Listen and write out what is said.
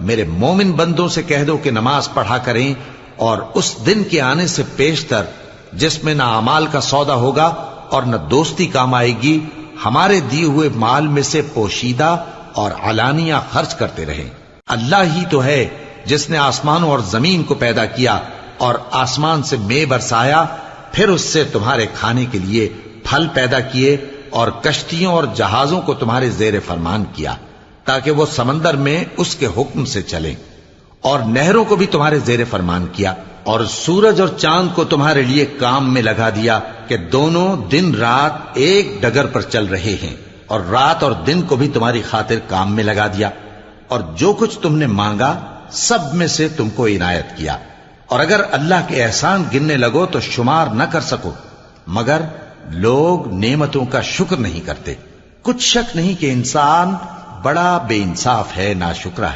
मेरे मोमिन बंदों से कह दो कि नमाज पढ़ा करें, और उस दिन के आने से पेशतर जिसमें ना अमाल का सौदा होगा और न दोस्ती काम आएगी, हमारे दिए हुए माल में से पोशीदा और अलानिया खर्च करते रहें। अल्लाह ही तो है जिसने आसमानों और जमीन को पैदा किया और आसमान से मे बरसाया, फिर उससे तुम्हारे खाने के लिए फल पैदा किए और कश्तियों और जहाजों को तुम्हारे जेर फरमान किया ताकि वो समंदर में उसके हुक्म से चलें, और नहरों को भी तुम्हारे जेर फरमान किया, और सूरज और चांद को तुम्हारे लिए काम में लगा दिया कि दोनों दिन रात एक डगर पर चल रहे हैं, और रात और दिन को भी तुम्हारी खातिर काम में लगा दिया, और जो कुछ तुमने मांगा सब में से तुमको इनायत किया। और अगर अल्लाह के एहसान गिनने लगो तो शुमार न कर सको, मगर लोग नेमतों का शुक्र नहीं करते। कुछ शक नहीं कि इंसान बड़ा बेइंसाफ है, नाशुक्रा है।